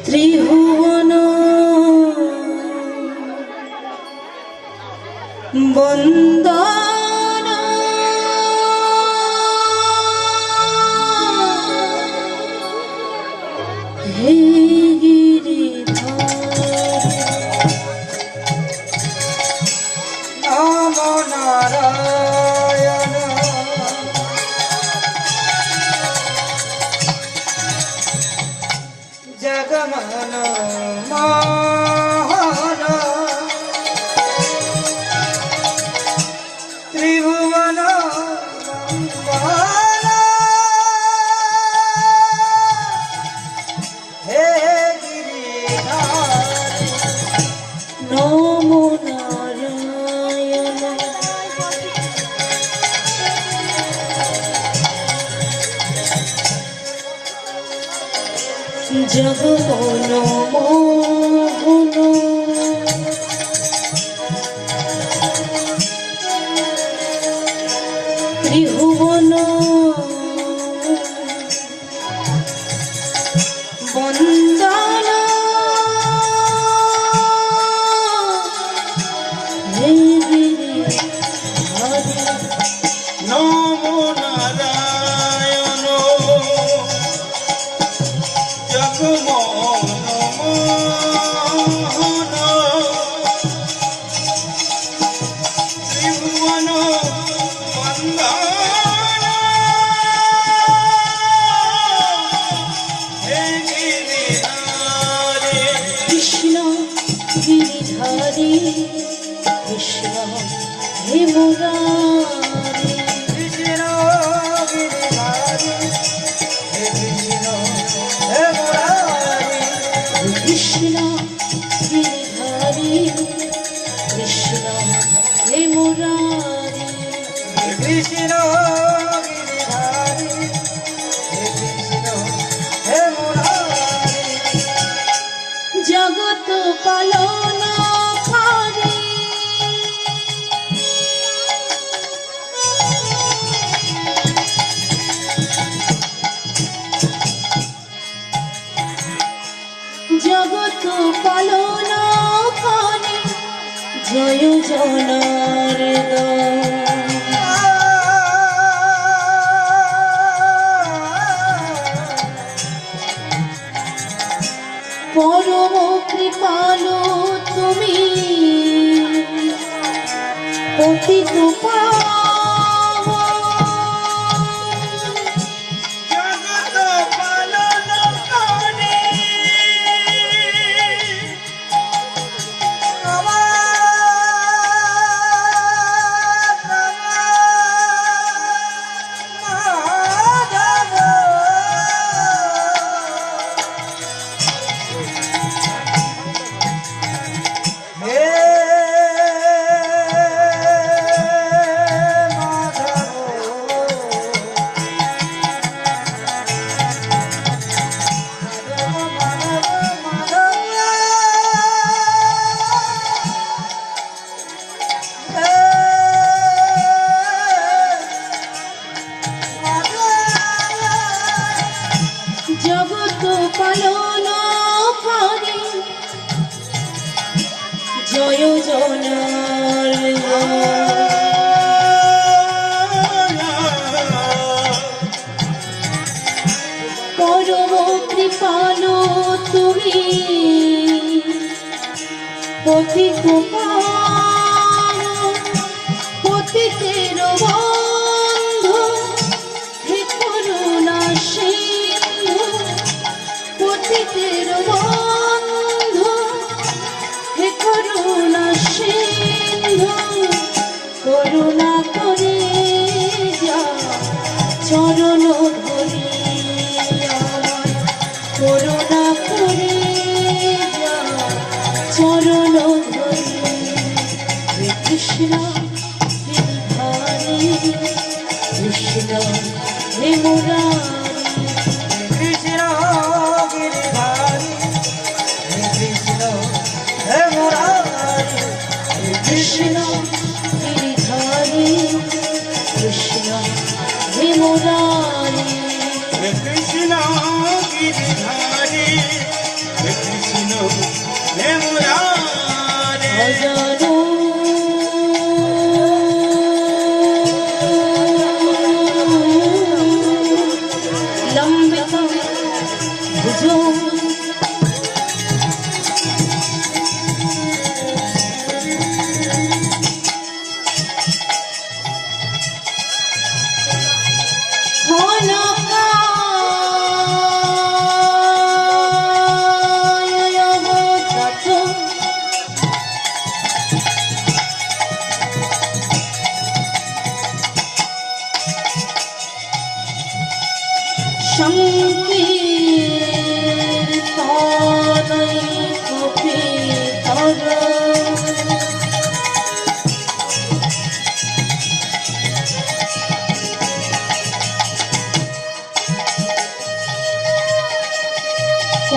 ত্রিভুবন বন্দন হে গিরিধর নমো নারায়ণ জগমন মোহন ত্রিভুবন মঙ্গল হে গিরিধর নমো নারায়ণ জগমন মোহন ত্রিভুবন বন্দন হে গিরিধর নমো নারায়ণ জগমোহন মোহন ত্রিভুবন বন্দন হে গিরিধারী কৃষ্ণ গিরিধারী কৃষ্ণ হে মুরারি কৃষ্ণ গিরিধারী হে কৃষ্ণ হে মুরারী কৃষ্ণ গিরিধারী কৃষ্ণ হে মুরারি কৃষ্ণ গিরিধারী হে কৃষ্ণ হে মুরারী জগত পালন কারী জগত পালন কারী জয় জনার্দন পরম কৃপালু তুমি পতিত পাবন জগত পালন করে জগত পালন করে জয় জনার্দন পরম কৃপালু তুমি পতিত পাবন পতিতের বন্ধু হে করুণা সিন্ধু পতিতের বন্ধু হে করুণা সিন্ধু করুণা করে যা চরণ ধরি আমার করুণা করে যা চরণ ধরি হে কৃষ্ণ গিরিধারী কৃষ্ণ হে মুরারি কৃষ্ণ গিরিধারী হে কৃষ্ণ হে মুরারী কৃষ্ণ গিরিধারী কৃষ্ণ হে মুরারি কৃষ্ণ গিরিধারী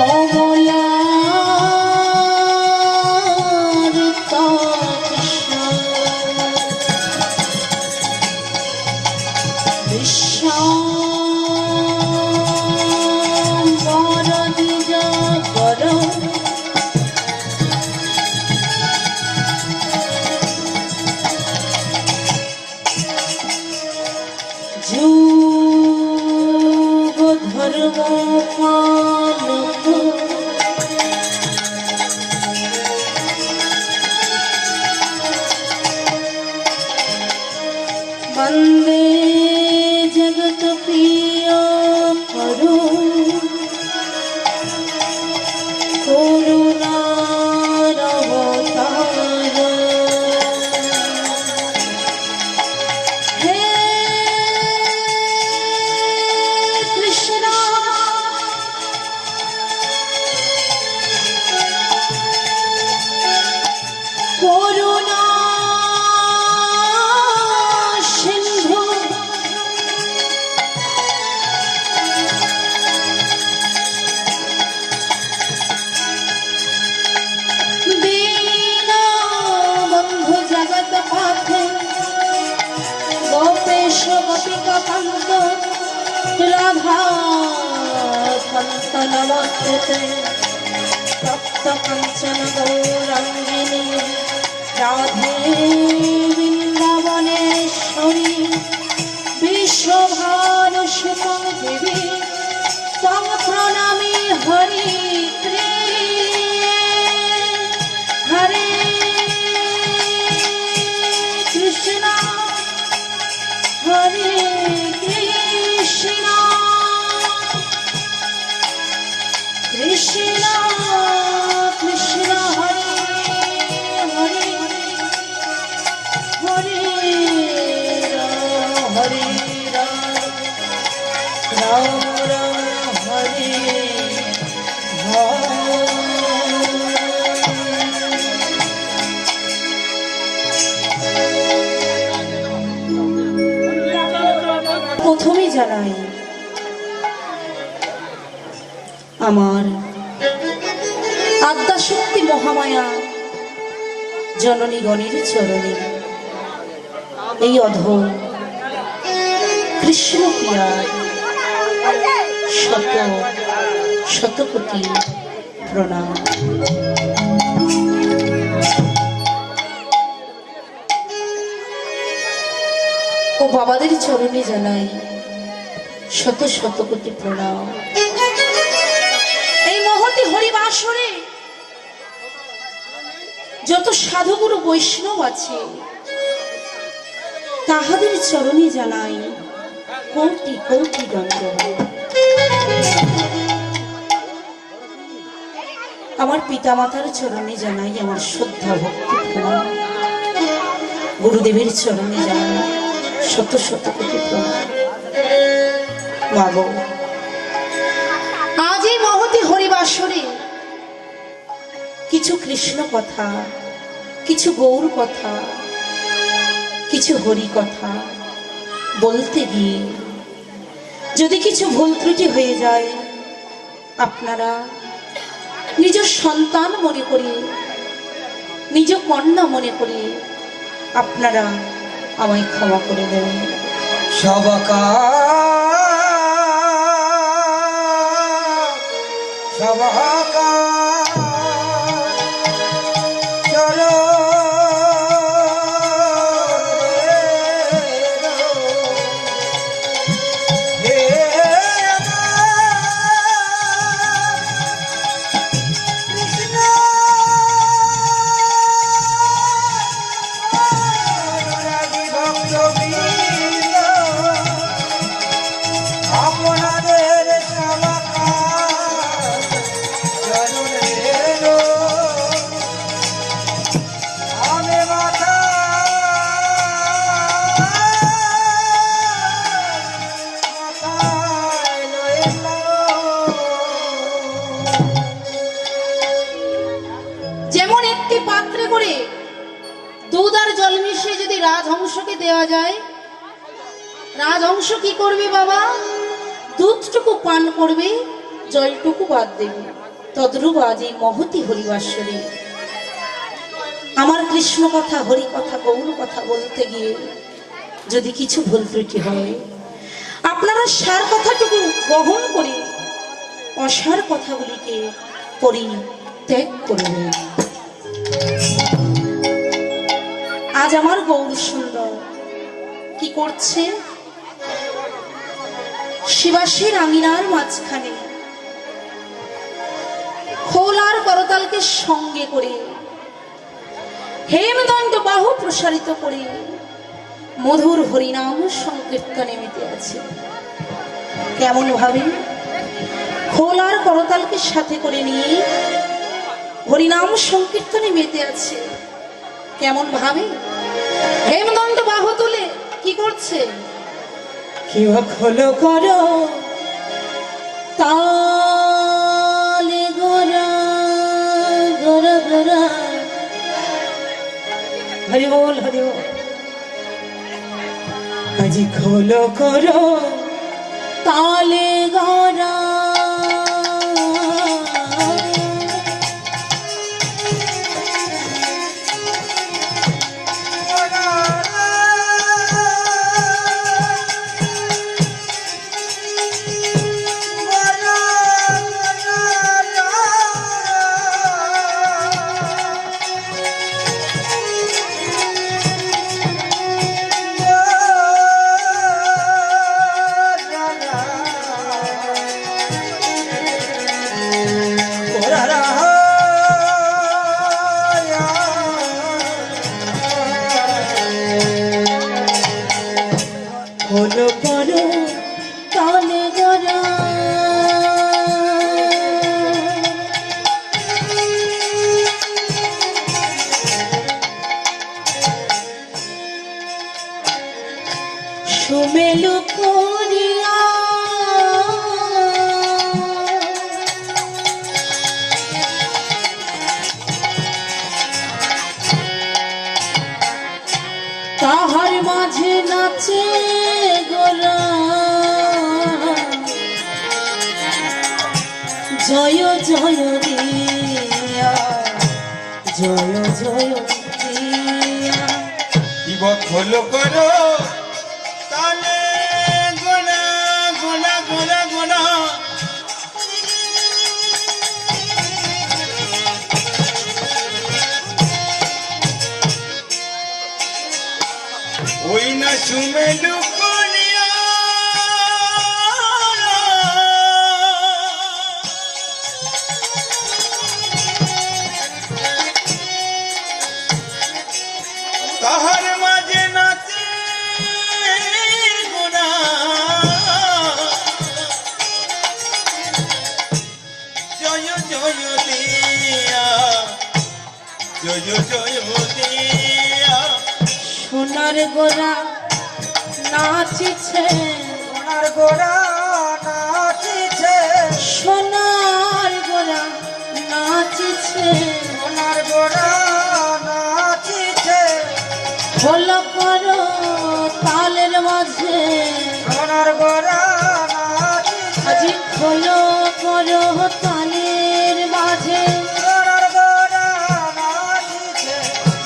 কমলার কৃষ্ণ বিশ্বম্বর নিজ কর যুগ ধর্ম পালক বন্দে জগত প্রিয় করু করুণার অবতার হে কৃষ্ণ করুণা সিন্ধু দীন বন্ধু জগৎ পথে গোপেশ গোপিকা কান্ত রাধা কান্ত নমস্তে তপ্ত কাঞ্চন গৌরাঙ্গিনী রাধে বৃন্দাবনেশ্বরী বিশ্বভানুসুতা দেবী তং প্রণামী হরি হরে কৃষ্ণ হরে কৃষ্ণ কৃষ্ণ কৃষ্ণ হরে হরে হরে রাম হরে রাম রাম রাম হরে হরে প্রথমে জানাই আমার আদ্যাশক্তি মহামায়া জননী গণের চরণে এই অধম কৃষ্ণ প্রিয়া শত শতকোটি প্রণাম। ও বাবাদের চরণে জানাই শত শতকোটি প্রণাম। এই মহতি হরিবাসরে যত সাধুগুরু বৈষ্ণব আছে তাহাদের চরণে জানাই কোটি কোটি দণ্ডবত। আমার পিতামাতার চরণে জানাই আমার শ্রদ্ধা ভক্তি প্রণাম। গুরুদেবের চরণে জানাই শত শত কোটি প্রণাম। বাবু আজ এই মহতি হরিবাসরে কিছু কৃষ্ণ কথা, কিছু গৌর কথা, কিছু হরি কথা বলতে গিয়ে যদি কিছু ভুল ত্রুটি হয়ে যায় আপনারা নিজ সন্তান মনে করি, নিজ কন্যা মনে করি আপনারা আমায় ক্ষমা করে দেবেন। সবকা সবকা চলো রাজহংসকে দেওয়া যায়, রাজহংস কি করবে বাবা? দুধটুকু পান করবে, জলটুকু বাদ দেবে। তদ্রূপ আজ এই মহতি হরিবাসরে আমার কৃষ্ণ কথা, হরি কথা, গৌর কথা বলতে গিয়ে যদি কিছু ভুল ত্রুটি হয়, আপনারা সার কথাটুকু বহন করে অসার কথাগুলিকে পরিত্যাগ করবেন। আজ আমার গৌর সুন্দর কি করছে? শিবাসীর আঙিনার মাঝখানে খোলার করতালকে সঙ্গে করে হেমদণ্ড বাহু প্রসারিত করে মধুর হরিনাম সংকীর্তনে মেতে আছে। কেমন ভাবে? খোলার করতালকে সাথে করে নিয়ে হরিনাম সংকীর্তনে মেতে আছে। কেমন ভাবে? হেমদণ্ড বাহু তুলে কি করছে? কি খোলো করো তালে গোরা গোরা গোরা। হরি বল, হরি বল। আজি খোলো করো তালে গোরা খোলো করো তালে গোরা। সুমেলু করিয়া তাহার মাঝে নাচে গোরা জয় জয় দিয়া, জয় জয় দিয়া। শিব খোলো করো তালে গোনা গোনা গোনা গোনা। ওই না সুমেলু করিয়া তাহার মাঝে নাচে গোনা। জয় জয় দিয়া, জয় জয় দিয়া। সোনার গোরা নাচিছে, সোনার গোরা নাচিছে, সোনার গোরা নাচিছে, সোনার গোরা নাচিছে। খোলো করো তালের মাঝে, সোনার গোরা নাচিছে, আজি খোলো করো তালের মাঝে। সোনার গোরা নাচিছে,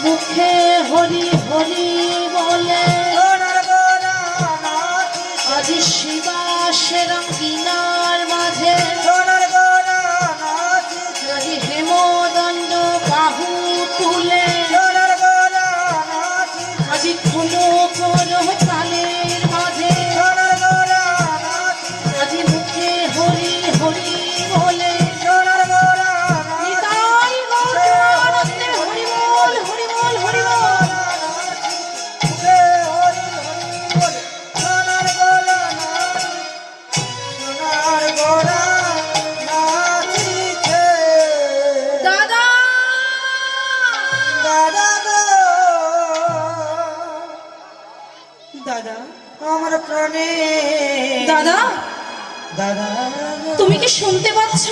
মুখে হরি হরি বলে সোনার গোরা নাচিছে, আজি শিবাসের আঙিনার মাঝে। সোনার গোরা নাচিছে, আজি হেমদণ্ড বাহু তুলে সোনার গোরা নাচিছে, আজি খোলো করো তালের মাঝে। সোনার গোরা নাচিছে, আজি মুখে হরি হরি বলে সোনার গোরা নাচিছে। নিতাই গৌর আনন্দে হরি বল, হরি বল, হরি বল। দাদা দাদা আমার প্রাণে দাদা, দাদা তুমি কি শুনতে পাচ্ছ?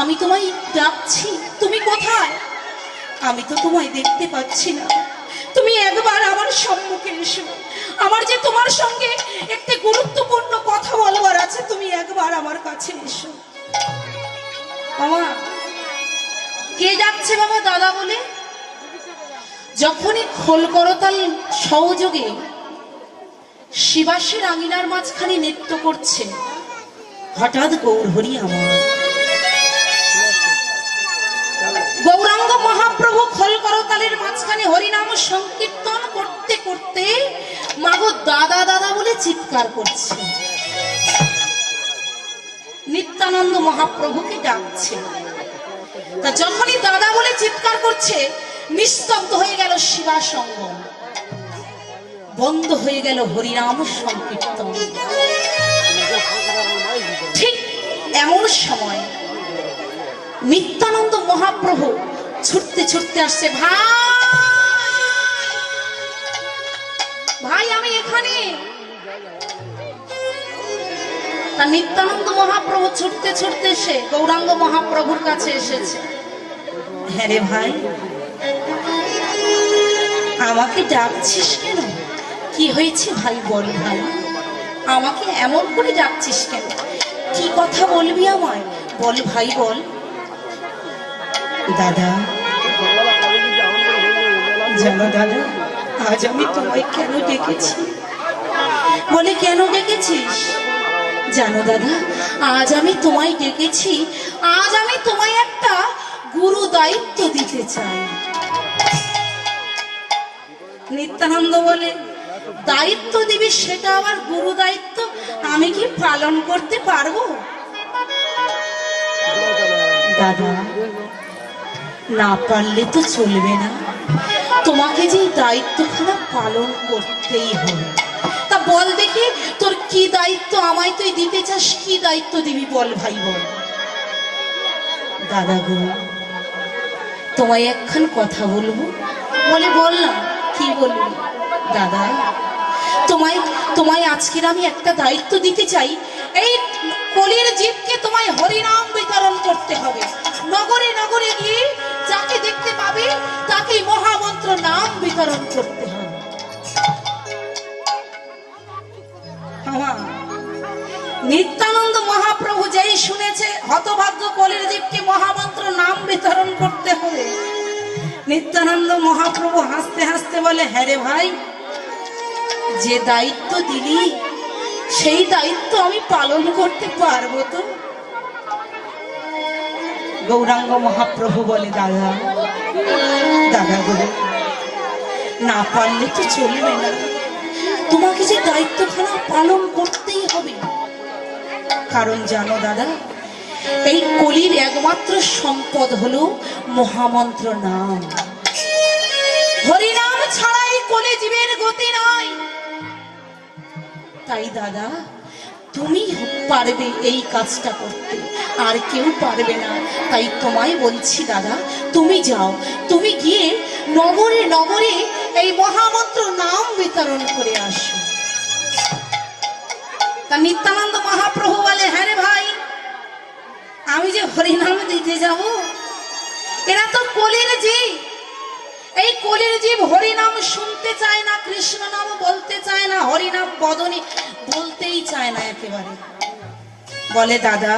আমি তোমায় ডাকছি, তুমি কোথায়? আমি তো তোমায় দেখতে পাচ্ছি না। তুমি একবার আমার সম্মুখে এসো। আমার যে তোমার সঙ্গে একটি গুরুত্বপূর্ণ কথা বলবার আছে, তুমি একবার আমার কাছে এসো। আমার ডাকছে বাবা দাদা বলে? যখনই খোল করতাল সহযোগে শিবাসের আঙিনার মাঝখানে নৃত্য করছে, হঠাৎ গৌরহরি আমার গৌরাঙ্গ মহাপ্রভু খোল করতালের মাঝখানে হরিনাম সংকীর্তন করতে করতে মাগো দাদা দাদা বলে চিৎকার করছে, নিত্যানন্দ মহাপ্রভুকে ডাকছে। তা যখনই দাদা বলে চিৎকার করছে, নিস্তব্ধ হয়ে গেল শিবা সঙ্গম, বন্ধ হয়ে গেল হরিনাম সংকীর্তন। ঠিক এমন সময় নিত্যানন্দ মহাপ্রভু ছুটতে ছুটতে আসছে, ভাই আমি এখানে। তা নিত্যানন্দ মহাপ্রভু ছুটতে ছুটতে এসে গৌরাঙ্গ মহাপ্রভুর কাছে এসেছে। হ্যাঁ রে ভাই, আমাকে ডাকছিস কেন? কি হয়েছে ভাই বল, ভাই আমাকে এমন করে ডাকছিস কেন? কি কথা বলবি আমায়, বল ভাই বল। দাদা জানো দাদা, আজ আমি তোমায় কেন ডেকেছি? বলে কেন ডেকেছিস? জানো দাদা, আজ আমি তোমায় ডেকেছি, আজ আমি তোমায় একটা গুরু দায়িত্ব দিতে চাই। নিত্যানন্দ বলে, দায়িত্ব দিবি, সেটা আবার গুরু দায়িত্ব? আমি কি পালন করতে পারবো? দাদা না পারলে তো চলবে না, তোমাকে যে দায়িত্বখানা পালন করতেই হবে। তা বল দেখি তোর কি দায়িত্ব আমায় তুই দিতে চাস, কি দায়িত্ব দিবি বল ভাই বল। দাদা গো, তোমায় একখান কথা বলবো। বলে বল না, কি বলবি? দাদা তোমায় আজকের আমি একটা দায়িত্ব দিতে চাই। এই কলির জীবকে তোমায় হরিনাম বিতরণ করতে হবে। নগরে নগরে গিয়ে যাকে দেখতে পাবে তাকে মহামন্ত্র নাম বিতরণ করতে হবে। নিত্যানন্দ মহাপ্রভু যেই শুনেছে হতভাগ্য কলির জীবকে মহামন্ত্র নাম বিতরণ করতে হবে, নিত্যানন্দ মহাপ্রভু হাসতে হাসতে বলে, হ্যাঁ রে ভাই, যে দায়িত্ব দিলি সেই দায়িত্ব আমি পালন করতে পারবো তো? গৌরাঙ্গ মহাপ্রভু বলে, দাদা দাদা গো, না পারলে তো চলবে না, তোমাকে যে দায়িত্বখানা পালন করতেই হবে। কারণ জানো দাদা, এই কলির একমাত্র সম্পদ হলো মহামন্ত্র নাম। হরিনাম ছাড়া এই কলি জীবের গতি নাই। তাই দাদা তুমি পারবে এই কাজটা করতে, আর কেউ পারবে না। তাই তোমায় বলছি দাদা, তুমি যাও, তুমি গিয়ে নগরে নগরে এই মহামন্ত্র নাম বিতরণ করে আসো। তা নিত্যানন্দ মহাপ্রভু বলে, হ্যাঁ রে ভাই, আমি যে হরিনাম দিতে যাব, এরা তো কলির জীব। এই কলির জীব হরিনাম শুনতে চায় না, কৃষ্ণ নাম বলতে চায় না, হরিনাম বদনে বলতেই চায় না একেবারে। বলে দাদা,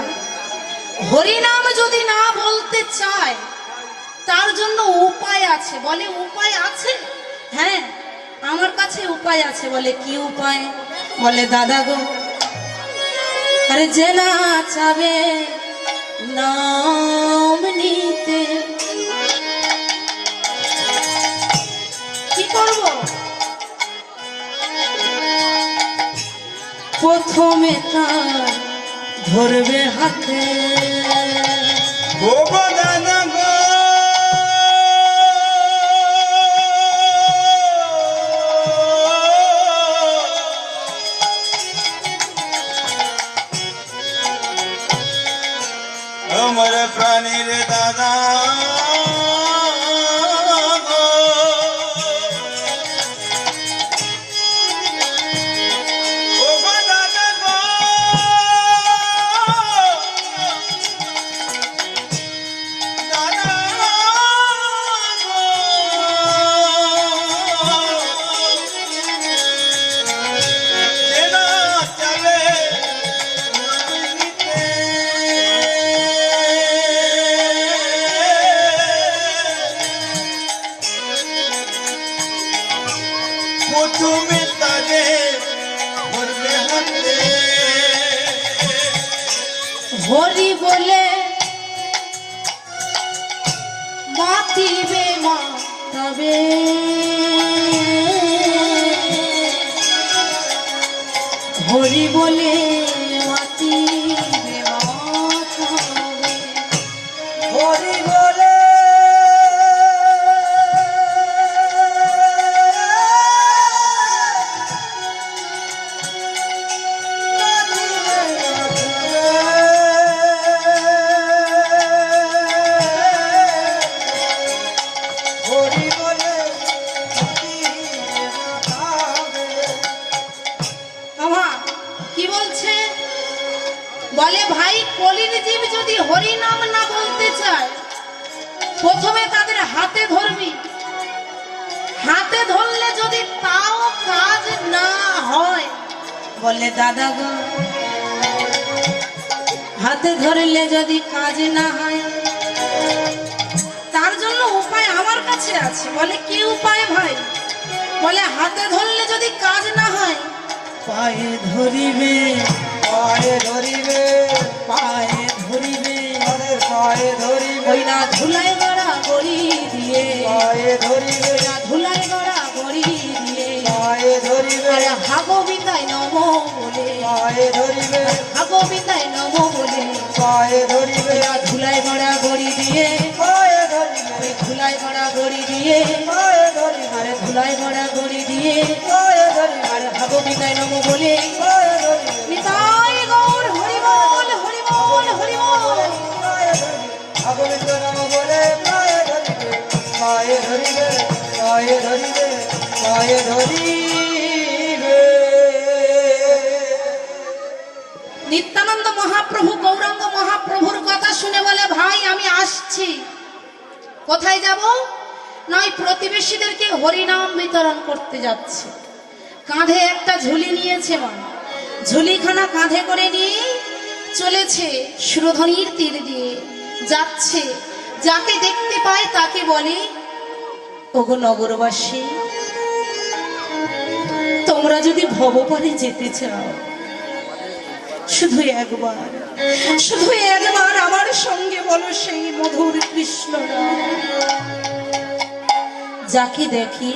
হরিনাম যদি না বলতে চায় তার জন্য উপায় আছে। বলে উপায় আছে? হ্যাঁ আমার কাছে উপায় আছে। বলে কি উপায়? বলে দাদা গো, আরে যে না চাবে নাম নিতে, কি করব? প্রথমে তার ধরবে হাতে, ও গো দাদা গো, আমার প্রাণের দাদা গো, ও গো দাদা গো, দাদা গো, যেনা চলে নাম নিতে, হরি বলে মাতিবে মাতাবে, হরি বলে মাতিবে মাতাবে, হরি বলে হরি বলে আমা কি বলছে? বলে ভাই কলির জীব যদি হরি নাম না বলতে চায়, প্রথমে তাদের হাতে ধরবি, হাতে ধরলে যদি তাও কাজ না হয়, বলে দাদা গো হাতে ধরলে যদি কাজ না হয়, তার জন্য উপায় আমার কাছে আছে। বলে কি উপায় ভাই? বলে হাতে ধরলে যদি কাজ না হয়, পায়ে ধরিবে, পায়ে ধরিবে, পায়ে ধরিবে, তাদের পায়ে ধরিবে, ওই না ধুলাই গড়া গড়ি দিয়ে, পায়ে ধরিবে, ওই না ধুলাই গড়া গড়ি দিয়ে, পায়ে ধরিবে, আরে হাগো বিদায় নম বলে, পায়ে ধরিবে, হাগো বিদায় নম বলে, পায়ে ধরিবে, ওই না ধুলাই গড়া গড়ি দিয়ে, পায়ে ধরিবে, ওই ধুলাই গড়া গড়ি দিয়ে, পায়ে ধরিবে, আরে ধুলাই গড়া গড়ি দিয়ে, পায়ে ধরিবে, আরে হাগো বিদায় নম বলে, পায়ে ধরিবে, নিতাই গৌর হরি বল হরি বল হরি বল। পায়ে ধরিবে, ভগবিন্দ নাম বলে পায়ে ধরিবে, পায়ে ধরিবে, পায়ে ধরিবে, পায়ে ধরিবে। নিত্যানন্দ মহাপ্রভু গৌরাঙ্গ মহাপ্রভুর কথা শুনে বলে ভাই আমি আসছি। কোথায় যাব? নয় প্রতিবেশীদেরকে হরিনাম বিতরণ করতে যাচ্ছে। কাঁধে একটা ঝুলি নিয়েছে মা, ঝুলিখানা কাঁধে করে নিয়ে চলেছে সুরধনির তীর দিয়ে যাচ্ছে। যাকে দেখতে পায় তাকে বলে ওগো নগরবাসী, তোমরা যদি ভবপারে যেতে চাও, শুধু একবার, শুধু একবার আমার সঙ্গে বলো সেই মধুর কৃষ্ণ নাম। যাকে দেখি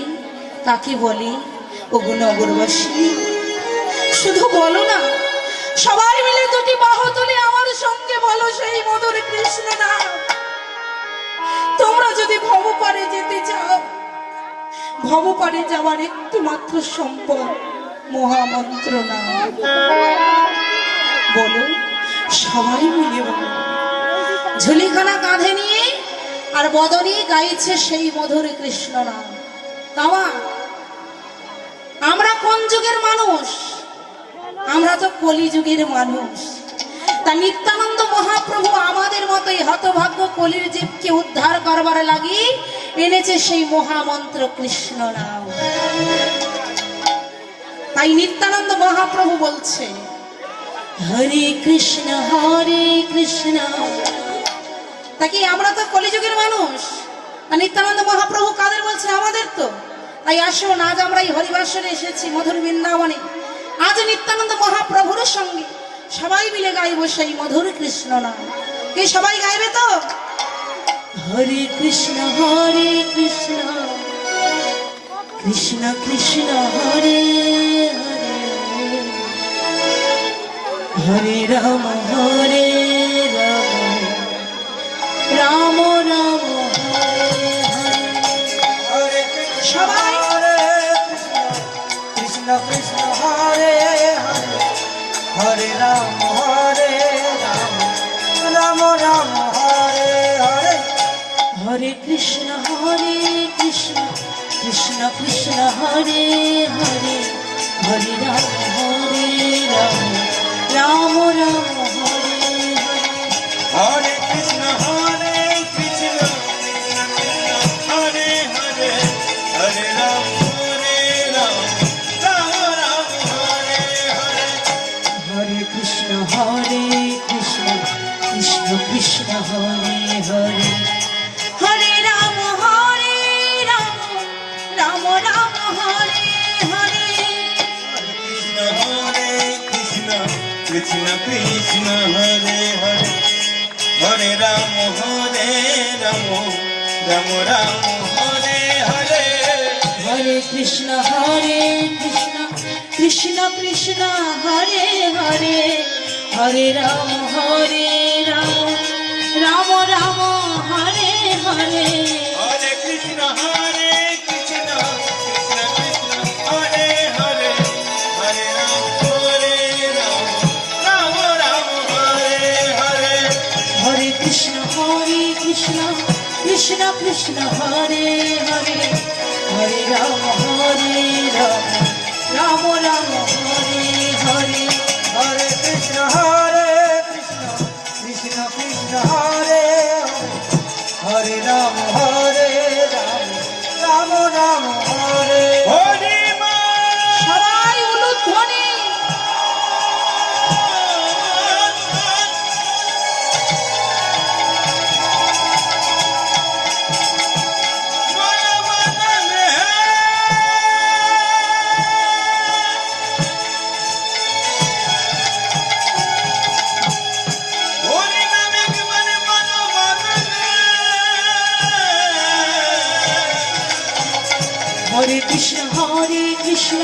তাকে বলি ওগো নগরবাসী, শুধু বলো না, সবাই মিলে দুটি বাহু তুলে আমার সঙ্গে বলো সেই মধুর কৃষ্ণ নাম। তোমরা যদি ভবপারে যেতে চাও, ভবপারে যাওয়ার একটু মাত্র সম্পদ মহামন্ত্র নাম। বলো, সবাই মিলে বলো। ঝুলিখানা কাঁধে নিয়ে আর বদনে গাইছে সেই মধুর কৃষ্ণ নাম। তামা আমরা কোন যুগের মানুষ? আমরা তো কলিযুগের মানুষ। তা নিত্যানন্দ মহাপ্রভু আমাদের মতোই হতভাগ্য কলির জীবকে উদ্ধার করবার লাগি এনেছে সেই মহামন্ত্র কৃষ্ণ নাম। তাই নিত্যানন্দ মহাপ্রভু বলছে হরে কৃষ্ণ তা কি আমরা তো কলিযুগের মানুষ? আর নিত্যানন্দ মহাপ্রভু কাদের বলছে? আমাদের তো। তাই আসুন, আজ আমরা এই হরিবাসরে এসেছি মধুর বৃন্দাবনে। আজ নিত্যানন্দ মহাপ্রভুর সঙ্গে সবাই মিলে গাইব সেই মধুর কৃষ্ণ নাম। কে সবাই গাইবে তো? হরে কৃষ্ণ কৃষ্ণ কৃষ্ণ হরে হরে, হরে রাম রাম রাম হরে হরে। হরে সবাই হরে কৃষ্ণ, কৃষ্ণ কৃষ্ণ হরে হরে, হরে রাম রাম রাম হরে হরে। হরে কৃষ্ণ কৃষ্ণ কৃষ্ণ হরে হরে, হরে রাম রাম রাম হরে হরে। হরে কৃষ্ণ কৃষ্ণ হরে হরে, হরে রাম রাম রাম হরে হরে। হরে কৃষ্ণ কৃষ্ণ কৃষ্ণ হরে হরে, হরে রাম রাম রাম হরে হরে। কৃষ্ণ কৃষ্ণ কৃষ্ণ হরে হরে, হরে রাম রাম রাম হরে হরে হরে কৃষ্ণ কৃষ্ণ কৃষ্ণ হরে হরে হরে রাম রাম রাম হরে হরে হরে কৃষ্ণ কৃষ্ণ কৃষ্ণ হরে হরে হরে রাম রাম রাম হরে হরে হরে কৃষ্ণ কৃষ্ণ কৃষ্ণ হরে হরে হরে রাম রাম রাম হরে হরে হরে কৃষ্ণ কৃষ্ণ কৃষ্ণ হরে হরে রাম রাম রাম হরে হরে সবাই উলুধ্বনি হরে কৃষ্ণ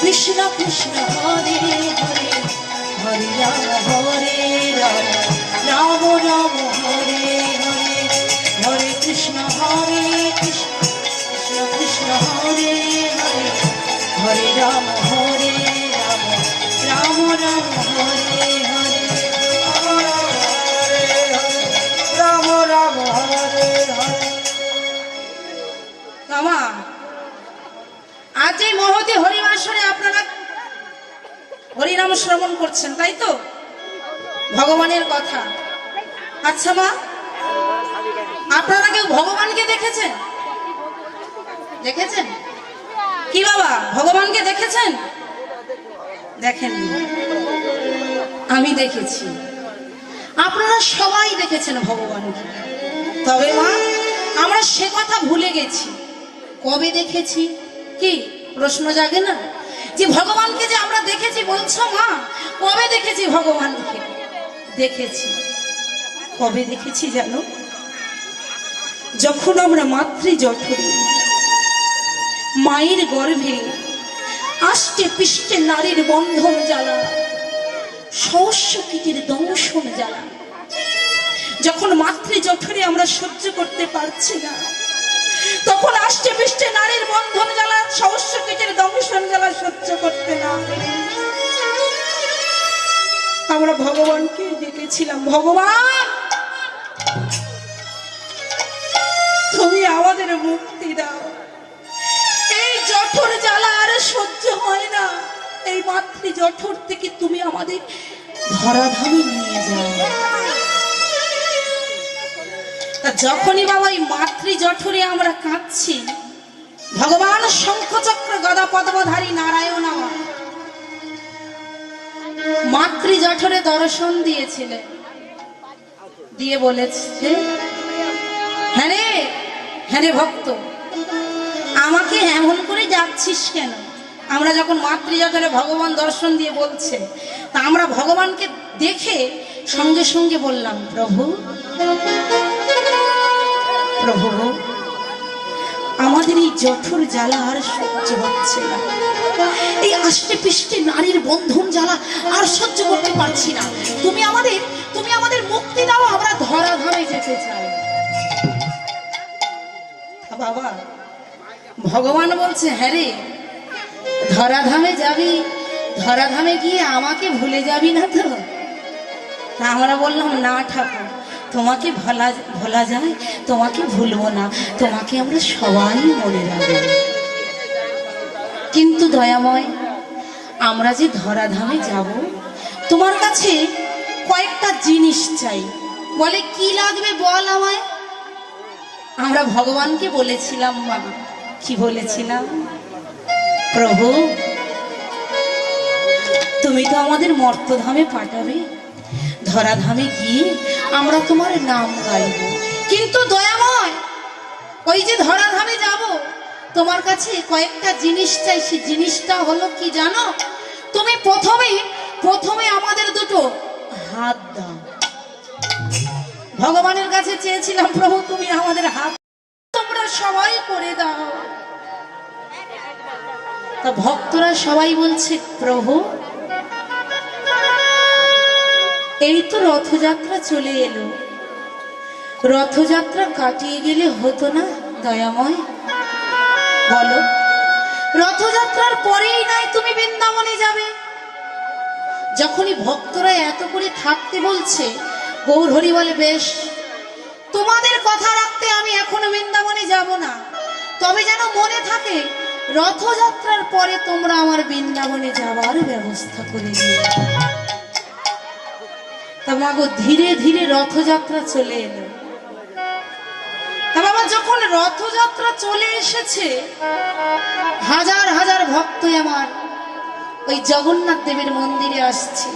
কৃষ্ণ কৃষ্ণ হরে হরে হরে রাম রাম রাম হরে হরে হরে কৃষ্ণ কৃষ্ণ কৃষ্ণ হরে হরে হরে রাম রাম রাম হরে হরে রাম রাম হরে হরে মামা আজ এই মহতি হরিবাসরে আপনারা হরিনাম শ্রবণ করছেন তাই তো ভগবানের কথা। আচ্ছা মা, আপনারা কেউ ভগবানকে দেখেছেন? দেখেছেন কি বাবা? ভগবানকে দেখেছেন? দেখেননি? আমি দেখেছি, আপনারা সবাই দেখেছেন ভগবানকে। তবে মা, আমরা সে কথা ভুলে গেছি। কবে দেখেছি কি প্রশ্ন জাগে না যে ভগবানকে যে আমরা দেখেছি বলছো মা, কবে দেখেছি ভগবানকে? দেখেছি। কবে দেখেছি জানো? যখন আমরা মাতৃ জঠরে মায়ের গর্ভে আষ্টে পৃষ্ঠে নারীর বন্ধন জ্বালা, সহস্র কীটের দংশন জ্বালা, যখন মাতৃ জঠরে আমরা সহ্য করতে পারছি না, তখন আষ্টে পৃষ্ঠে নারীর বন্ধন জ্বালা, সহস্র কীটের দংশন জ্বালা সহ্য করতে না আমরা ভগবানকে ডেকেছিলাম, ভগবান তুমি আমাদের মুক্তি দাও, এই জঠর জ্বালা আর সহ্য হয় না, এই মাতৃ জঠর থেকে তুমি আমাদের ধরাধামে নিয়ে যাও। যখনই বাবা এই মাতৃ জঠরে আমরা কাঁদছি, ভগবান শঙ্খচক্র গদা পদ্মধারী নারায়ণ আমার মাতৃ জঠরে দর্শন দিয়েছিলেন, দিয়ে বলেছে, হ্যাঁ রে ভক্ত, আমাকে এমন করে যাচ্ছিস কেন? আমরা যখন মাতৃ জঠরে ভগবান দর্শন দিয়ে বলছে, তা আমরা ভগবানকে দেখে সঙ্গে সঙ্গে বললাম, প্রভু প্রভু আমাদের এই জঠর জ্বালা আর সহ্য হচ্ছে না, এই আষ্টে পৃষ্ঠে নারীর বন্ধন জ্বালা আর সহ্য করতে পারছি না, তুমি আমাদের মুক্তি দাও, আমরা ধরাধামে যেতে চাই। বাবা ভগবান বলছে, হ্যাঁ রে, ধরাধামে যাবি, ধরাধামে গিয়ে আমাকে ভুলে যাবি না তো? আমরা বললাম, না ঠাকুর, তোমাকে ভোলা যায়, তোমাকে ভুলবো না, তোমাকে আমরা সবাই মনে রাখবো। কিন্তু দয়াময়, আমরা যে ধরাধামে যাব, তোমার কাছে কয়েকটা জিনিস চাই। বলে, কি লাগবে বল আমায়। আমরা ভগবানকে বলেছিলাম, মা কি বলেছিলাম? প্রভু তুমি তো আমাদের মর্তধামে পাঠাবে, ধরাধামে গিয়ে আমরা তোমার নাম গাইব, কিন্তু দয়াময় ওই যে ধরাধামে যাব, তোমার কাছে কয়েকটা জিনিস চাই। সে জিনিসটা হলো কি জানো? তুমি প্রথমে আমাদের দুটো হাত দাও। ভগবানের কাছে চেয়েছিলাম, প্রভু তুমি আমাদের হাত তোমরা সবাই করে দাও। তা ভক্তরা সবাই বলছে, প্রভু এই তো রথযাত্রা চলে এলো, রথযাত্রা কাটিয়ে গেলে হতো না দয়াময়? বলো, রথযাত্রার পরেই নাই তুমি বৃন্দাবনে যাবে। যখনই ভক্তরা এত করে থাকতে বলছে, গৌর হরি বলে, বেশ, তোমাদের কথা রাখতে আমি এখনো বৃন্দাবনে যাব না, তবে যেন মনে থাকে রথযাত্রার পরে তোমরা আমার বৃন্দাবনে যাবার ব্যবস্থা করে দিও। তা মাগো, ধীরে ধীরে রথযাত্রা চলে এলো। তা বাবা, যখন রথযাত্রা চলে এসেছে, হাজার হাজার ভক্ত আমার ওই জগন্নাথ দেবের মন্দিরে আসছে।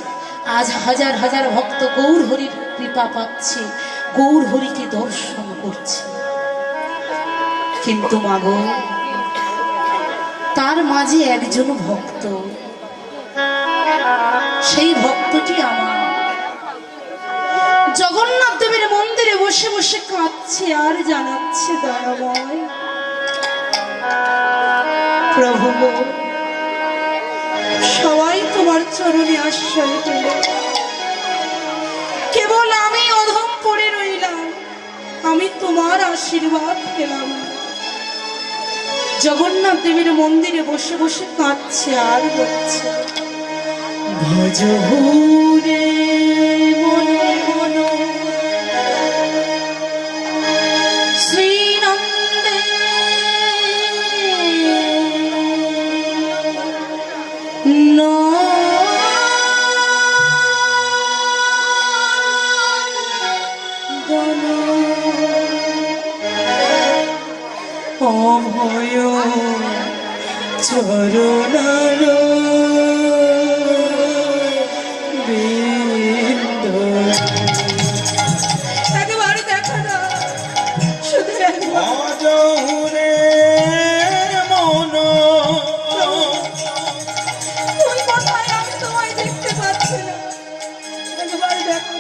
আজ হাজার হাজার ভক্ত গৌর হরির কৃপা পাচ্ছে, গৌর হরিকে দর্শন করছে। কিন্তু মাগো, তার মাঝে একজন ভক্ত, সেই ভক্তটি আমার জগন্নাথ দেবের মন্দিরে বসে বসে কাঁদছে আর জানাচ্ছে, দয়াময় প্রভু, সবাই তোমার চরণে আশ্রয় পেল, কেবল আমি অধম পড়ে রইলাম, আমি তোমার আশীর্বাদ পেলাম। জগন্নাথ দেবের মন্দিরে বসে বসে কাঁদছে আর বলছে, ভজ রে মন মন শ্রীনন্দে অভয় চরণার বিন্দ। একবার দেখা না, শুধু অজহুরে মন, তুই কোথায়? আমি তোমায় দেখতে পাচ্ছি না, একবার দেখো।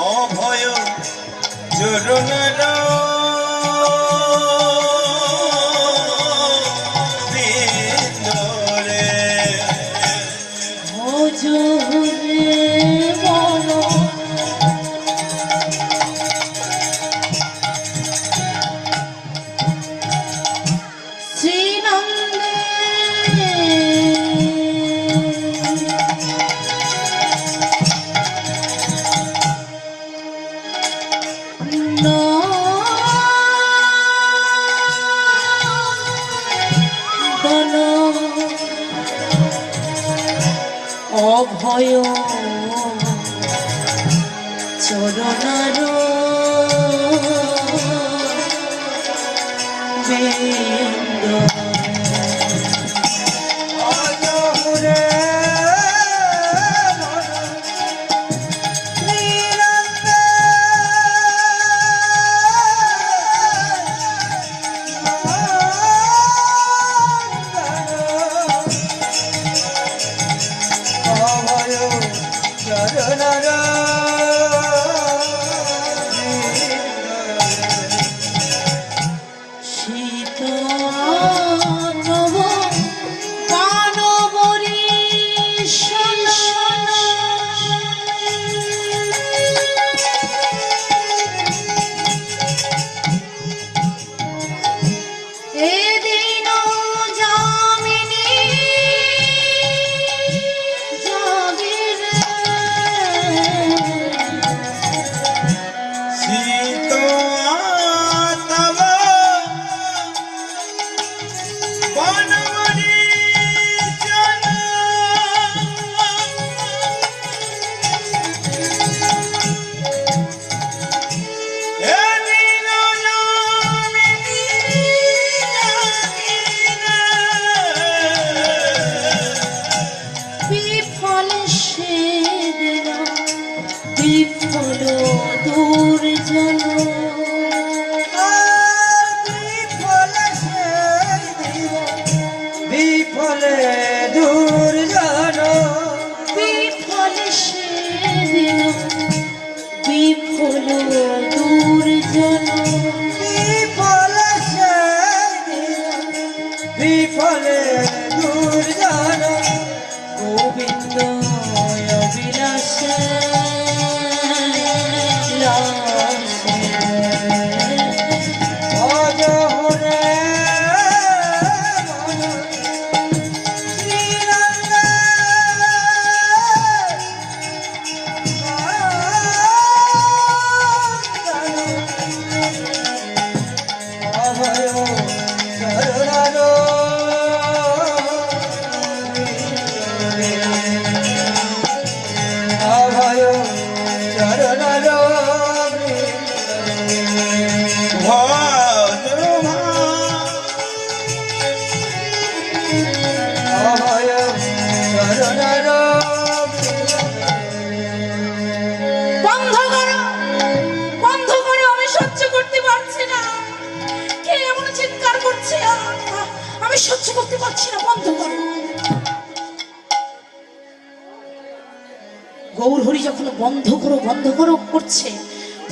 অভয় চরণার বিন্দরে, ভজ রে মন শ্রীনন্দে অভয় চরণার বিন্দ। অজহুরে শীতল বলে দুর্জন গোবিন্দ অবিলাসে লাসে। অজহরে বন্ধ করো, বন্ধ করো, আমি সহ্য করতে পারছি না। কে এমন চিৎকার করছে? আমি সহ্য করতে পারছি না, বন্ধ করো। গৌরহরি যখন বন্ধ করো বন্ধ করো করছে,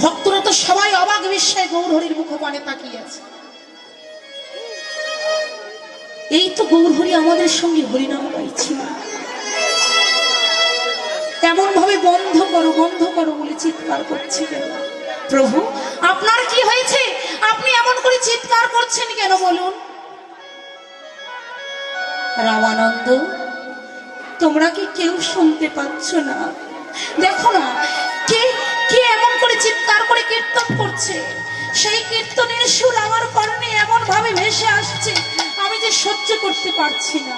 ভক্তরা তো সবাই অবাক বিস্ময়ে গৌরহরির মুখপানে তাকিয়ে আছে। এই তো গৌরহরি আমাদের সঙ্গে হরিনাম গাইছিল, এমন ভাবে বন্ধ করো বলে চিৎকার করছে কেন? প্রভু, আপনার কি হয়েছে? আপনি এমন করে চিৎকার করছেন কেন বলুন? রামানন্দ, তোমরা কি কেউ শুনতে পাচ্ছ না? দেখো না, কে কে এমন করে চিৎকার করে কীর্তন করছে। সেই কীর্তনের সুর আমার কর্ণে এমন ভাবে ভেসে আসছে, আমি যে সহ্য করতে পারছি না।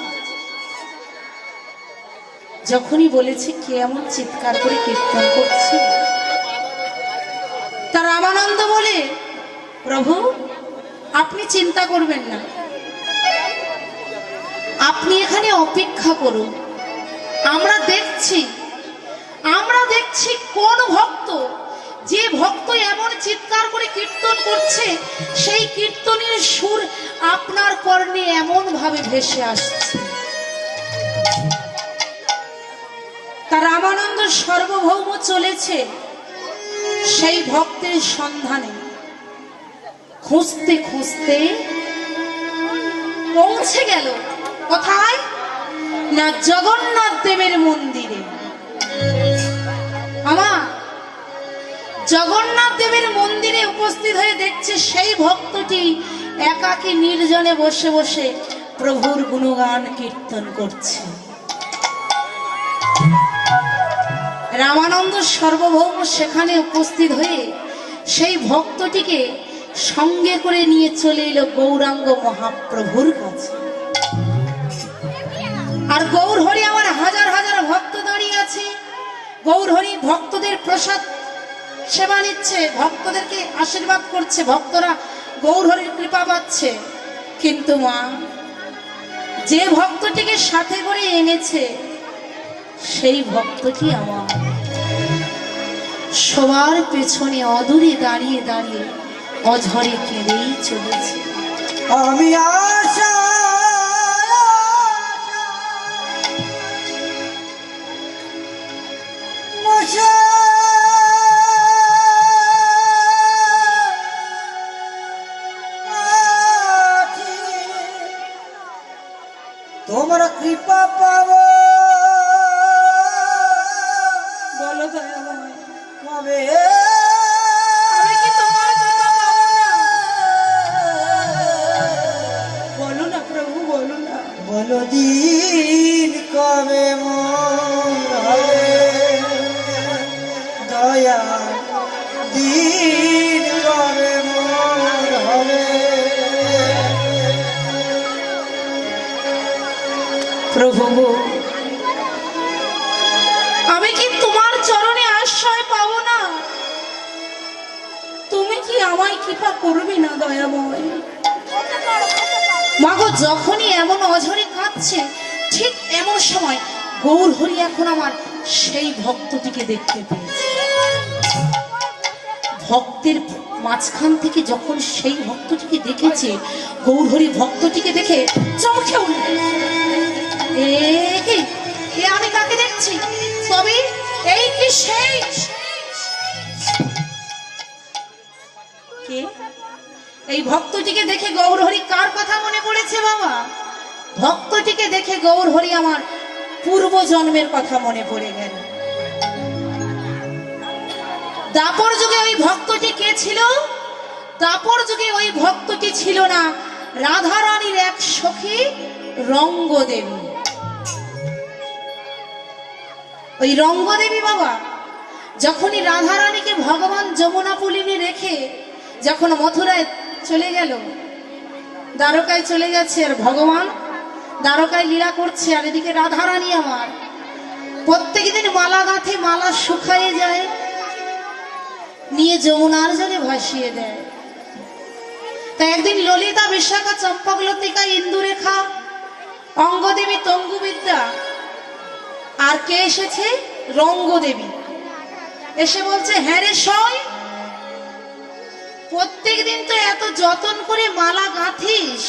যখনই বলেছে কে এমন চিৎকার করে কীর্তন করছে, তার রামানন্দ বলে, প্রভু আপনি চিন্তা করবেন না, আপনি এখানে অপেক্ষা করুন। আমরা দেখছি কোন ভক্ত, যে ভক্ত এমন চিৎকার করে কীর্তন করছে, সেই কীর্তনের সুর আপনার কর্ণে এমন ভাবে ভেসে আসছে। তার রামানন্দ সর্বভৌম চলেছে সেই ভক্তের সন্ধানে, খুঁজতে খুঁজতে পৌঁছে গেল কোথায় না জগন্নাথ দেবের মন্দিরে। আমার জগন্নাথ দেবের মন্দিরে উপস্থিত হয়ে দেখছে সেই ভক্তটি একাকী নির্জনে বসে বসে প্রভুর গুণগান কীর্তন করছে। রামানন্দ সর্বভৌম সেখানে উপস্থিত হয়ে সেই ভক্তটিকে সঙ্গে করে নিয়ে চলে এলো গৌরাঙ্গ মহাপ্রভুর কাছে। আর গৌরহরি আমার হাজার হাজার ভক্ত দাঁড়িয়ে আছে। গৌরহরি ভক্তদের প্রসাদ সেবা নিচ্ছে, ভক্তদেরকে আশীর্বাদ করছে, ভক্তরা গৌরহরির কৃপা পাচ্ছে। কিন্তু মা, যে ভক্তটিকে সাথে করে এনেছে সেই ভক্তটি আমার সবার পেছনে অদূরে দাঁড়িয়ে দাঁড়িয়ে অঝরে কেঁদেই চলেছে। আমি আশা তোমার কৃপা পাবো, বলো দয়াময়, কবে আমি কি তোমার কৃপা পাবো না? বলো না প্রভু, বলো না। বলো দিন কবে মন হবে, দয়া দিন কবে মন হবে। প্রভু, আমি কি তোমার চরণে আশ্রয় পাবো না? তুমি কি আমায় কৃপা করবে না দয়াময়? মাগো, যখনই এমন অঝরে কাঁদছে, ঠিক এমন সময় গৌরহরি এখন আমার সেই ভক্তটিকে দেখতে পেয়েছে। ভক্তের মাঝখান থেকে যখন সেই ভক্তটিকে দেখেছে, গৌরহরি ভক্তটিকে দেখে চমকে উঠল। আমি কাকে দেখছি? তবে এই কি সেই কে? এই ভক্তটিকে দেখে গৌরহরি কার কথা মনে পড়েছে বাবা? ভক্তটিকে দেখে গৌর হরি আমার পূর্ব জন্মের কথা মনে পড়ে গেল। দাপর যুগে ওই ভক্তটি কে ছিল? দাপর যুগে ওই ভক্তটি ছিল না রাধা রানীর এক সখী রঙ্গদেবী। ওই রঙ্গদেবী বাবা যখনই রাধা রানীকে ভগবান যমুনা পুলিনে রেখে যখন মথুরায় চলে গেল, দ্বারকায় চলে গেছে, আর ভগবান দ্বারকায় লীলা করছে, আর এদিকে রাধা রানী আমার প্রত্যেকদিন মালা গাঁথে, মালা শুকায়ে যায়, নিয়ে যমুনার জলে ভাসিয়ে দেয়। তাই একদিন ললিতা, বিশাখা, চম্পকলতিকা, ইন্দুরেখা, অঙ্গদেবী, তঙ্গুবিদ্যা, আর কে এসেছে? রঙ্গদেবী এসে বলছে, হ্যাঁ রে সই, প্রত্যেকদিন তো এত যতন করে মালা গাঁথিস,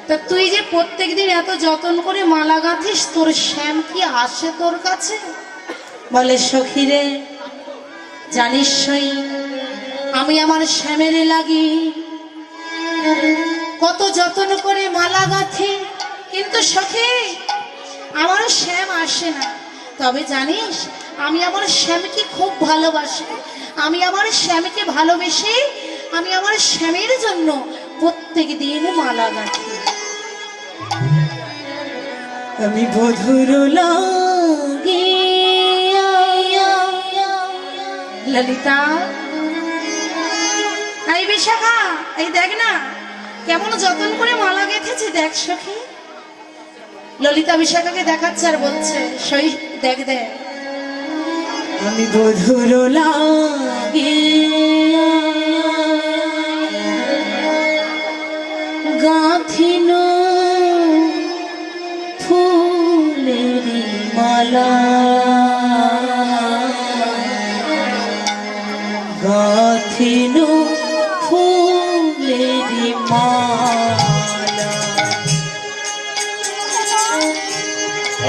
তা তুই যে প্রত্যেকদিন এত যতন করে মালা গাঁথিস, তোর শ্যাম কি আসে তোর কাছে? বলে, সখী রে, জানিস সই, আমি আমার শ্যামের লাগি কত যতন করে মালা গাঁথি, কিন্তু সখী আমার শ্যাম আসে না। তবে জানিস, আমি আমার শ্যামকে খুব ভালোবাসি, আমি আমার শ্যামকে ভালোবেসে আমি আমার শ্যামের জন্য প্রত্যেক দিন মালা গাঁথি। আমি বধুর লাগি। ললিতা, এই বিশাখা, এই দেখ না কেমন যতন করে মালা গেঁথেছে, দেখ সখী। ললিতা বিশাখাকে দেখাচ্ছে আর বলছে, সই দেখ দেখ, আমি বধুর লাগি গাঁথিন ফুলেরি মালা, গাঁথিন ফুলেরি মালা,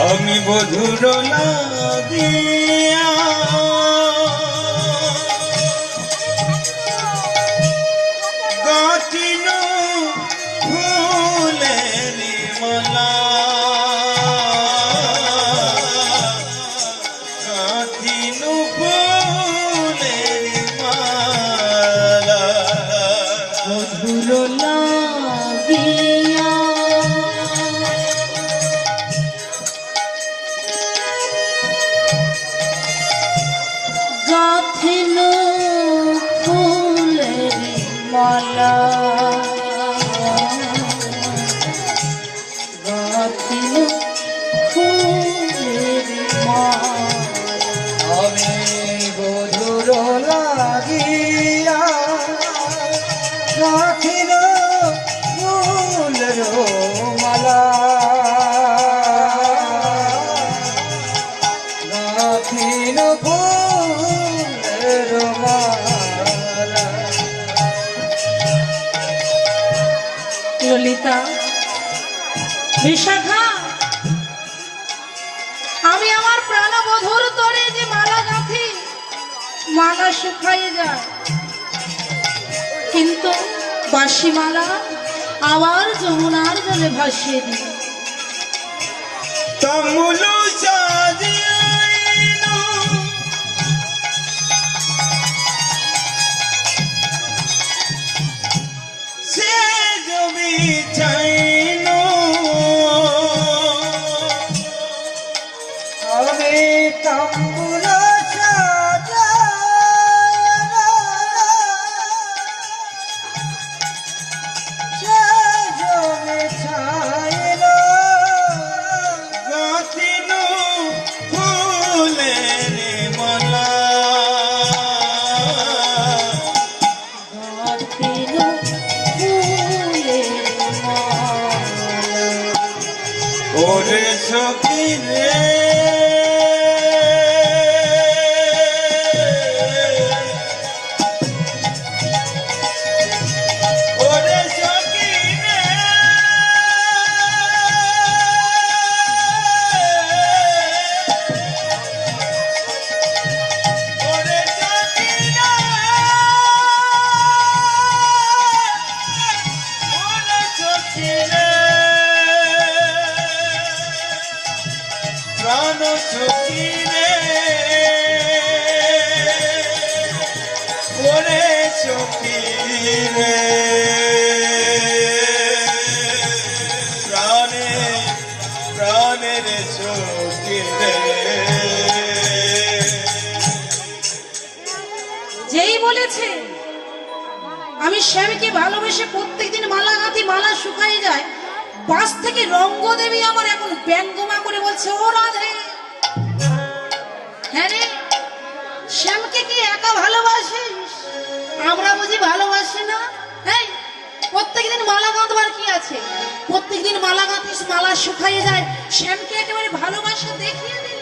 আমি বধুর লাগিয়া গাঁথিন ফুলের মালা, গাঁথিন ফুলের মালা, মধুর লাগিয়া গাঁথিন ফুলের মালা, গাঁথিন ফুলের মালা, আমি বধুর লাগিয়া গাঁথিন ফুলের মালা, গাঁথিন ফুলের মালা। ললিতা, বিশাখা, আমি আমার প্রাণবধূর তরে যে মালা গাঁথি, মালা শুকায়ে যায়, কিন্তু বাসি মালা আবার যমুনার জলে ভাসিয়ে দিই। তামুল সাজিয়াইনো সে জমি চাইনো, আমি তামুল সাজাইনো সে জমি চাইনো, গাঁথিন ফুলের মালা, গাঁথিন ফুলের মালা, ওরে সখী রে, ওরে সখী রে, ওরে সখী রে, ওরে সখী রে, প্রাণ সখী রে ওরে সখী রে প্রাণে প্রাণের সখী রে যেই বলেছে আমি শ্যামকে ভালোবেসে প্রত্যেকদিন মালা গাঁথি, মালা শুকাই যায়, পাশ থেকে রঙ্গদেবী আমার এখন ব্যঙ্গমা করে বলছে, ও রাধে, হ্যাঁ রে, শ্যামকে কি একা ভালোবাসিস? আমরা বুঝি ভালোবাসি না? হ্যাঁ, প্রত্যেকদিন মালা গাঁথবার কি আছে? প্রত্যেকদিন মালা গাঁথিস, মালা শুকাই যায়, শ্যামকে একেবারে ভালোবাসা দেখিয়ে দিই।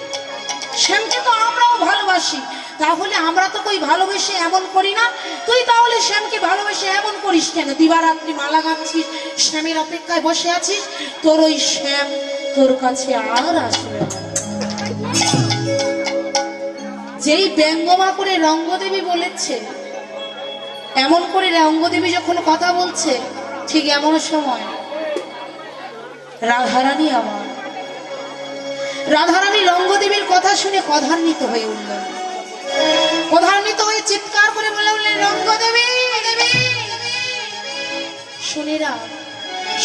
শ্যামকে তো আমরাও ভালোবাসি, তাহলে আমরা তো কই ভালোবেসে এমন করি না? তুই তাহলে শ্যামকে ভালোবেসে এমন করিস কেন? দিবারাত্রি মালা গাঁথছিস, শ্যামের অপেক্ষায় বসে আছিস, তোর ওই শ্যাম তোর কাছে আর আসবে না। যেই ব্যঙ্গমা করে রঙ্গদেবী বলেছে, এমন করে রঙ্গদেবী যখন কথা বলছে, ঠিক এমন সময় রাধারানী আমার রাধারানী রঙ্গদেবীর কথা শুনে ক্রধান্বিত হয়ে উঠলেন। ক্রধান্বিত হয়ে চিৎকার করে বলে উঠলেন, রঙ্গদেবী,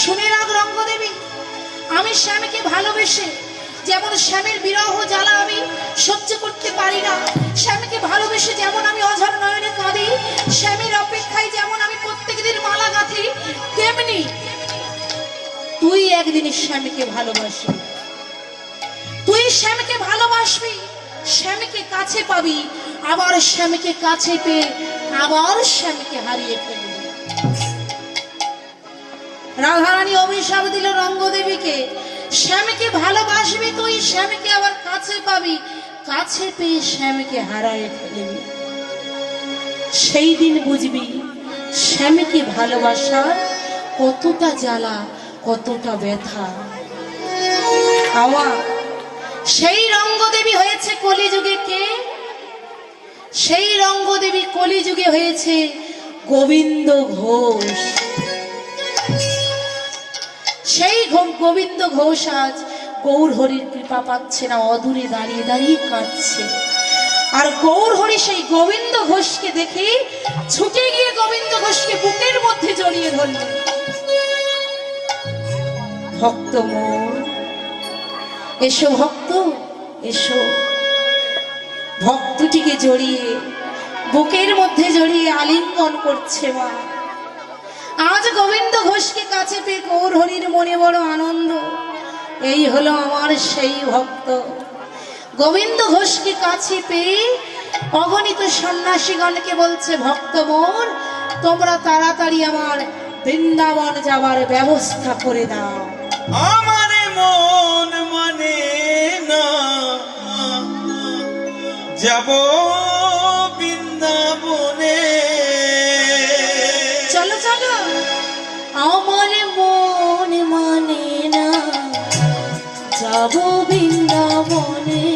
শুনে রাখ রঙ্গদেবী, আমি স্বামীকে ভালোবেসে যেমন স্বামীর বিরহ জ্বালা আমি সহ্য করতে পারি না, স্বামীকে ভালোবেসে যেমন আমি অঝর নয়নে কাঁদি, স্বামীর অপেক্ষায় যেমন আমি প্রত্যেকদিন মালা গাঁথি, তেমনি তুই একদিন স্বামীকে ভালোবাসবি। তুই স্বামীকে ভালোবাসবি, স্বামীকে কাছে পাবি, আবার স্বামীকে কাছে পেয়ে আবার স্বামীকে হারিয়ে ফেলবি। রাধারানী অভিশাপ দিল রঙ্গদেবীকে, স্বামীকে ভালোবাসবি তুই, স্বামীকে আবার কাছে পাবি, কাছে পেয়ে স্বামীকে হারিয়ে ফেলবি। সেই দিন বুঝবি স্বামীকে ভালোবাসার কতটা জ্বালা, কতটা ব্যথা। আমার সেই রঙ্গদেবী হয়েছে কলিযুগে কে? সেই রঙ্গদেবী কলিযুগে হয়েছে গোবিন্দ ঘোষ। সেই গোবিন্দ ঘোষ আজ গৌর হরির কৃপা পাচ্ছে না, অদূরে দাঁড়িয়ে দাঁড়িয়ে কাঁদছে। আর গৌর হরি সেই গোবিন্দ ঘোষকে দেখে ছুটে গিয়ে গোবিন্দ ঘোষকে বুকের মধ্যে জড়িয়ে ধরল। ভক্ত মোর, এসো ভক্ত, এসো। ভক্তটিকে জড়িয়ে বুকের মধ্যে জড়িয়ে আলিঙ্গন করছে মা। আজ গোবিন্দ ঘোষকে কাছে পেয়ে গৌর হরির মনে বড় আনন্দ। এই হলো আমার সেই ভক্ত। গোবিন্দ ঘোষকে কাছে পেয়ে অগণিত সন্ন্যাসীগণকে বলছে, ভক্ত মোর, তোমরা তাড়াতাড়ি আমার বৃন্দাবন যাবার ব্যবস্থা করে দাও। আমার মন মানে না যাব বৃন্দাবনে। চলো চলো। আমার মন মানে না যাব বৃন্দাবনে।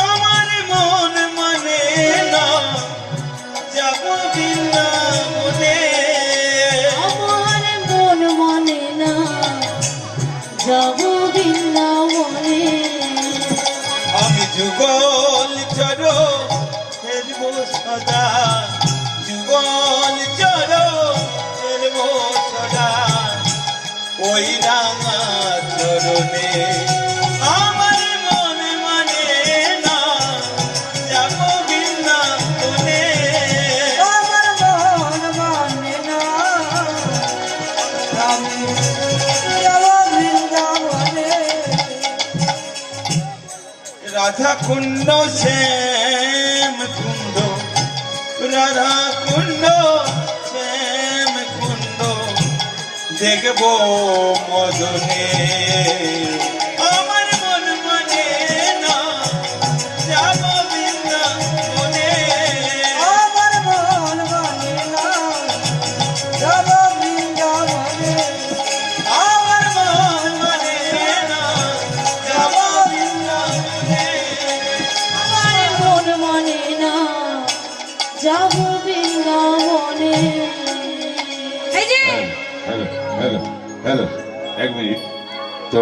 আমার মন মানে না যাব বৃন্দাবনে। আমার মন মানে না যাব বৃন্দাবনে। আমি যুগল চরো ফেরবো সদা, যুগল চরো ফেরবো সদা ওই রাঙা চরণে। আমার মন মানে না যাব বৃন্দাবনে। আমার মন মানে না আমি যাব বৃন্দাবনে। রাধা কুণ্ড শ্যাম কুণ্ড, রাধা কুণ্ড শ্যাম কুণ্ড দেখব মদনে। আমার মন মানে না যাব বৃন্দাবনে। আমার মন মানে না যাব বৃন্দাবনে। আমার মন মানে না যাব বৃন্দাবনে। আমার মন মানে না যাব বৃন্দাবনে। এই যে হ্যালো হ্যালো হ্যালো, এক মিনিট তো